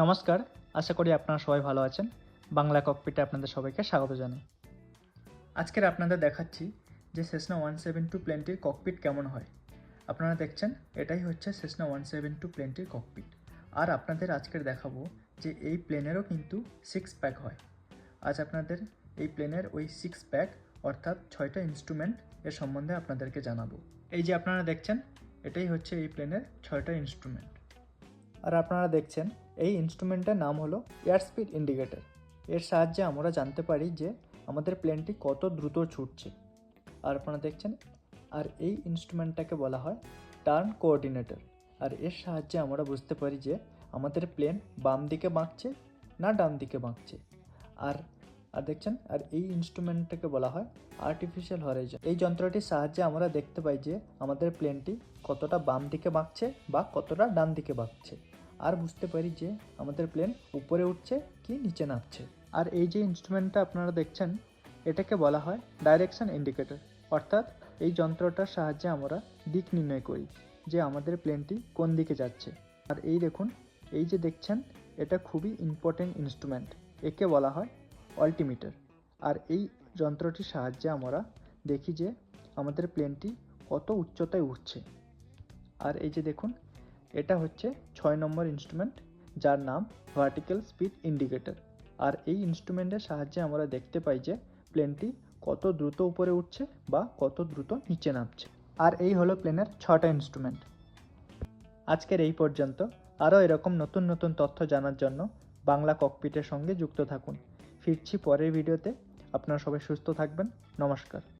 নমস্কার, আশা করি আপনারা সবাই ভালো আছেন। বাংলা ককপিটে আপনাদের সবাইকে স্বাগত জানাই। আজকের আপনাদের দেখাচ্ছি যে সেসনা 172 প্লেনটির ককপিট কেমন হয়। আপনারা দেখছেন এটাই হচ্ছে সেসনা 172 প্লেনটির ককপিট। আর আপনাদের আজকের দেখাবো যে এই প্লেনেরও কিন্তু 6 প্যাক হয়। আজ আপনাদের এই প্লেনের ওই 6 প্যাক অর্থাৎ 6টা ইনস্ট্রুমেন্ট এর সম্বন্ধে আপনাদেরকে জানাবো। এই যে আপনারা দেখছেন এটাই হচ্ছে এই প্লেনের 6টা ইনস্ট্রুমেন্ট। আর আপনারা দেখছেন এই ইনস্ট্রুমেন্টের নাম হলো এয়ার স্পিড ইন্ডিকেটর। এর সাহায্যে আমরা জানতে পারি যে আমাদের প্লেনটি কত দ্রুত ছুটছে। আর আপনারা দেখছেন আর এই ইনস্ট্রুমেন্টটাকে বলা হয় টার্ন কোঅর্ডিনেটর। আর এর সাহায্যে আমরা বুঝতে পারি যে আমাদের প্লেন বাম দিকে বাঁকছে না ডান দিকে বাঁকছে। আর দেখছেন আর এই ইনস্ট্রুমেন্টটাকে বলা হয় আর্টিফিশিয়াল হরাইজন। এই যন্ত্রটির সাহায্যে আমরা দেখতে পাই যে আমাদের প্লেনটি কতটা বাম দিকে বাঁকছে বা কতটা ডান দিকে বাঁকছে। আর বুঝতে পারি যে আমাদের প্লেন উপরে উঠছে কি নিচে নামছে। আর এই যে ইনস্ট্রুমেন্টটা আপনারা দেখছেন এটাকে বলা হয় ডাইরেকশন ইন্ডিকেটর। অর্থাৎ এই যন্ত্রটার সাহায্যে আমরা দিক নির্ণয় করি যে আমাদের প্লেনটি কোন দিকে যাচ্ছে। আর এই দেখুন এই যে দেখছেন এটা খুবই ইম্পর্টেন্ট ইনস্ট্রুমেন্ট, একে বলা হয় অল্টিমিটার। আর এই যন্ত্রটির সাহায্যে আমরা দেখি যে আমাদের প্লেনটি কত উচ্চতায় উঠছে। আর এই যে দেখুন এটা হচ্ছে 6 নম্বর ইনস্ট্রুমেন্ট, যার নাম ভার্টিক্যাল স্পিড ইন্ডিকেটর। আর এই ইনস্ট্রুমেন্টের সাহায্যে আমরা দেখতে পাই যে প্লেনটি কত দ্রুত উপরে উঠছে বা কত দ্রুত নিচে নামছে। আর এই হলো প্লেনের 6টা ইনস্ট্রুমেন্ট। আজকের এই পর্যন্ত। আরও এরকম নতুন নতুন তথ্য জানার জন্য বাংলা ককপিটের সঙ্গে যুক্ত থাকুন। ফিরছি পরের ভিডিওতে। আপনারা সবাই সুস্থ থাকবেন। নমস্কার।